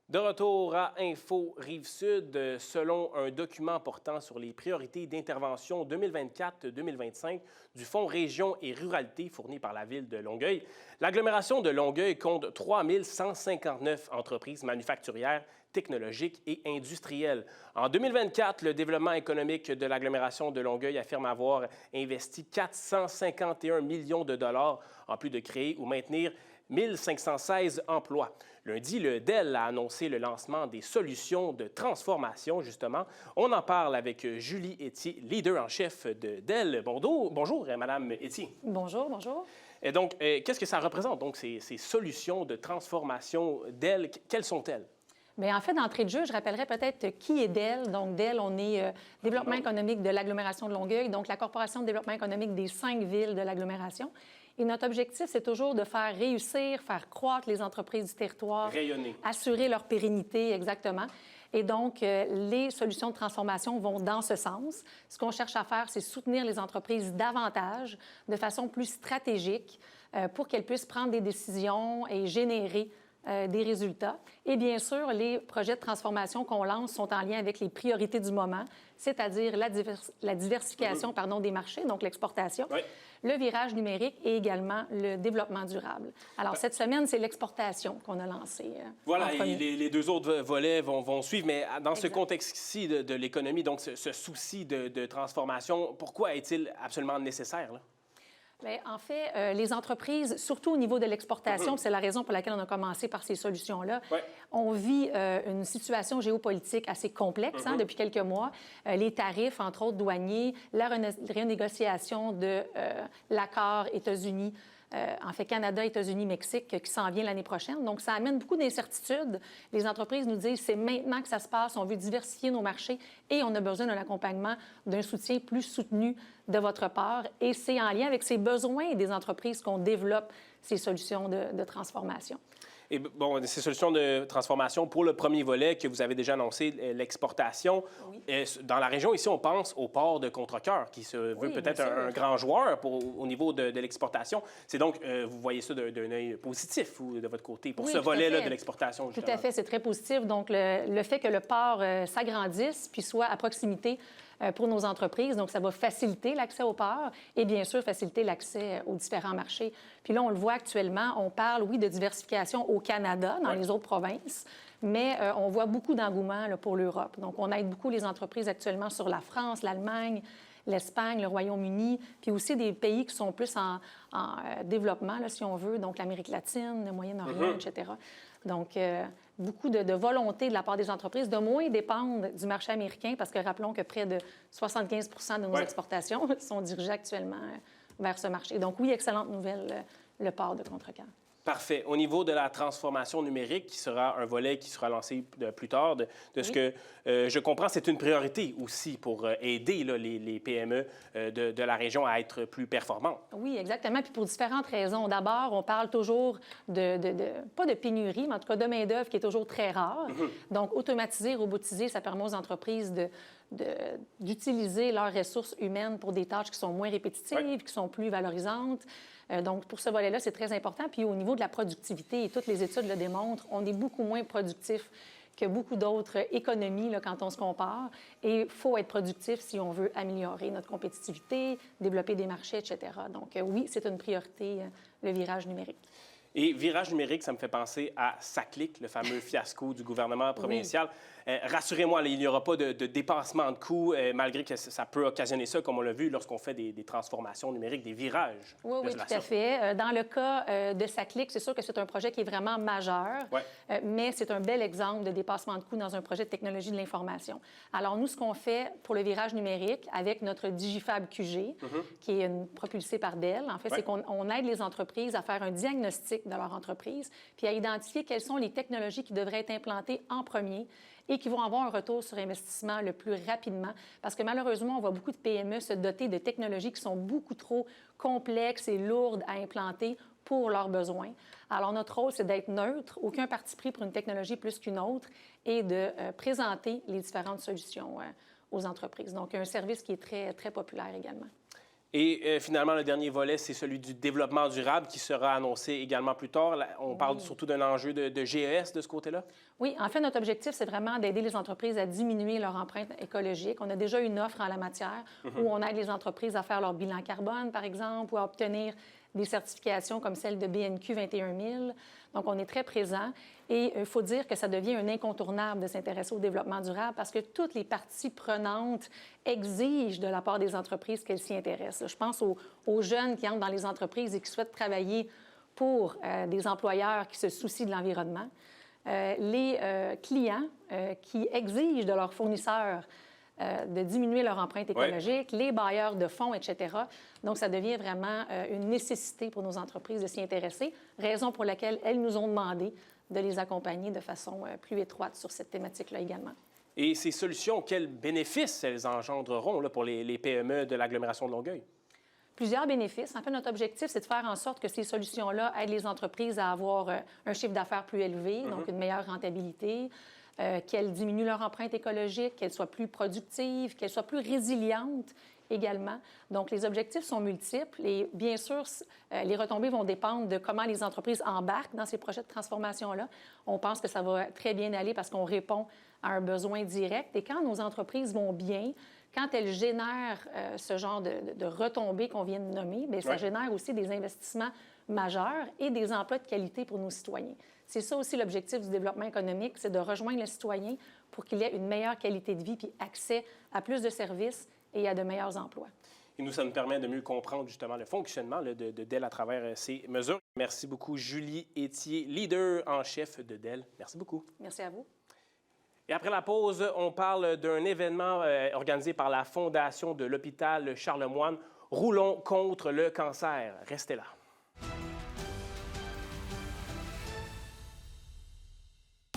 De retour à Info Rive-Sud, selon un document portant sur les priorités d'intervention 2024-2025 du Fonds Région et Ruralité fourni par la Ville de Longueuil, l'agglomération de Longueuil compte 3 159 entreprises manufacturières, technologiques et industrielles. En 2024, le développement économique de l'agglomération de Longueuil affirme avoir investi 451 millions de dollars en plus de créer ou maintenir 1516 emplois. Lundi, le DEL a annoncé le lancement des solutions de transformation, justement. On en parle avec Julie Etier, leader en chef de DEL. Bonjour, Madame Etier. Bonjour, bonjour. Et donc, qu'est-ce que ça représente, donc, ces solutions de transformation DEL? Quelles sont-elles? Bien, en fait, d'entrée de jeu, je rappellerai peut-être qui est DEL. Donc, DEL, on est Développement économique de l'agglomération de Longueuil, donc la Corporation de développement économique des 5 villes de l'agglomération. Et notre objectif, c'est toujours de faire réussir, faire croître les entreprises du territoire. Rayonner. Assurer leur pérennité, exactement. Et donc, les solutions de transformation vont dans ce sens. Ce qu'on cherche à faire, c'est soutenir les entreprises davantage, de façon plus stratégique, pour qu'elles puissent prendre des décisions et générer des résultats. Et bien sûr, les projets de transformation qu'on lance sont en lien avec les priorités du moment, c'est-à-dire la diversification des marchés, donc l'exportation, le virage numérique et également le développement durable. Alors, cette semaine, c'est l'exportation qu'on a lancée. Voilà, et les deux autres volets vont suivre, mais dans ce contexte-ci de l'économie, donc ce souci de transformation, pourquoi est-il absolument nécessaire, là? Bien, en fait, les entreprises, surtout au niveau de l'exportation, c'est la raison pour laquelle on a commencé par ces solutions-là, on vit une situation géopolitique assez complexe depuis quelques mois. Les tarifs, entre autres douaniers, la renégociation de l'accord États-Unis, en fait, Canada, États-Unis, Mexique, qui s'en vient l'année prochaine. Donc, ça amène beaucoup d'incertitudes. Les entreprises nous disent, c'est maintenant que ça se passe, on veut diversifier nos marchés et on a besoin d'un accompagnement, d'un soutien plus soutenu de votre part. Et c'est en lien avec ces besoins des entreprises qu'on développe ces solutions de transformation. Et bon, ces solutions de transformation, pour le premier volet que vous avez déjà annoncé, l'exportation, dans la région ici, on pense au port de Contrecoeur, qui se veut peut-être un grand joueur au niveau de l'exportation. C'est donc, vous voyez ça d'un œil positif de votre côté pour ce volet-là de l'exportation, justement. Tout à fait, c'est très positif. Donc, le fait que le port s'agrandisse puis soit à proximité pour nos entreprises. Donc, ça va faciliter l'accès au port et, bien sûr, faciliter l'accès aux différents marchés. Puis là, on le voit actuellement, on parle, oui, de diversification au Canada, dans les autres provinces, mais on voit beaucoup d'engouement pour l'Europe. Donc, on aide beaucoup les entreprises actuellement sur la France, l'Allemagne, l'Espagne, le Royaume-Uni, puis aussi des pays qui sont plus en développement, là, si on veut, donc l'Amérique latine, le Moyen-Orient, etc. Donc, beaucoup de volonté de la part des entreprises de moins dépendre du marché américain parce que rappelons que près de 75 de nos exportations sont dirigées actuellement vers ce marché. Donc, oui, excellente nouvelle, le port de Contrecoeur. Parfait. Au niveau de la transformation numérique, qui sera un volet qui sera lancé plus tard, de ce que je comprends, c'est une priorité aussi pour aider les PME de la région à être plus performantes. Oui, exactement. Puis pour différentes raisons. D'abord, on parle toujours pas de pénurie, mais en tout cas de main-d'œuvre qui est toujours très rare. Donc, automatiser, robotiser, ça permet aux entreprises d'utiliser leurs ressources humaines pour des tâches qui sont moins répétitives, qui sont plus valorisantes. Donc, pour ce volet-là, c'est très important. Puis au niveau de la productivité, et toutes les études le démontrent, on est beaucoup moins productif que beaucoup d'autres économies là, quand on se compare. Et il faut être productif si on veut améliorer notre compétitivité, développer des marchés, etc. Donc, oui, c'est une priorité, le virage numérique. Et virage numérique, ça me fait penser à SACLIC, le fameux fiasco du gouvernement provincial. Rassurez-moi, il n'y aura pas de dépassement de coûts, malgré que ça peut occasionner ça, comme on l'a vu lorsqu'on fait des transformations numériques, des virages. Oui, tout à fait. Dans le cas de SACLIC, c'est sûr que c'est un projet qui est vraiment majeur, mais c'est un bel exemple de dépassement de coûts dans un projet de technologie de l'information. Alors, nous, ce qu'on fait pour le virage numérique avec notre Digifab QG, qui est propulsé par DEL, en fait, c'est qu'on aide les entreprises à faire un diagnostic de leur entreprise, puis à identifier quelles sont les technologies qui devraient être implantées en premier et qui vont avoir un retour sur investissement le plus rapidement. Parce que malheureusement, on voit beaucoup de PME se doter de technologies qui sont beaucoup trop complexes et lourdes à implanter pour leurs besoins. Alors, notre rôle, c'est d'être neutre, aucun parti pris pour une technologie plus qu'une autre et de présenter les différentes solutions aux entreprises. Donc, un service qui est très, très populaire également. Et finalement, le dernier volet, c'est celui du développement durable qui sera annoncé également plus tard. Là, on parle surtout d'un enjeu de GES de ce côté-là? Oui, en fait, notre objectif, c'est vraiment d'aider les entreprises à diminuer leur empreinte écologique. On a déjà une offre en la matière où on aide les entreprises à faire leur bilan carbone, par exemple, ou à obtenir des certifications comme celle de BNQ 21 000. Donc, on est très présent. Et il faut dire que ça devient un incontournable de s'intéresser au développement durable parce que toutes les parties prenantes exigent de la part des entreprises qu'elles s'y intéressent. Je pense aux jeunes qui entrent dans les entreprises et qui souhaitent travailler pour des employeurs qui se soucient de l'environnement. Les clients qui exigent de leurs fournisseurs de diminuer leur empreinte écologique, les bailleurs de fonds, etc. Donc, ça devient vraiment une nécessité pour nos entreprises de s'y intéresser, raison pour laquelle elles nous ont demandé de les accompagner de façon plus étroite sur cette thématique-là également. Et ces solutions, quels bénéfices elles engendreront là, pour les PME de l'agglomération de Longueuil? Plusieurs bénéfices. En fait, notre objectif, c'est de faire en sorte que ces solutions-là aident les entreprises à avoir un chiffre d'affaires plus élevé, donc une meilleure rentabilité, qu'elles diminuent leur empreinte écologique, qu'elles soient plus productives, qu'elles soient plus résilientes également. Donc, les objectifs sont multiples et bien sûr, les retombées vont dépendre de comment les entreprises embarquent dans ces projets de transformation-là. On pense que ça va très bien aller parce qu'on répond à un besoin direct. Et quand nos entreprises vont bien, quand elles génèrent ce genre de retombées qu'on vient de nommer, bien, ça génère aussi des investissements majeurs et des emplois de qualité pour nos citoyens. C'est ça aussi l'objectif du développement économique, c'est de rejoindre le citoyen pour qu'il ait une meilleure qualité de vie puis accès à plus de services et à de meilleurs emplois. Et nous, ça nous permet de mieux comprendre justement le fonctionnement là, de Dell à travers ces mesures. Merci beaucoup, Julie Etier, leader en chef de Dell. Merci beaucoup. Merci à vous. Et après la pause, on parle d'un événement organisé par la Fondation de l'hôpital Charlemagne. Roulons contre le cancer. Restez là.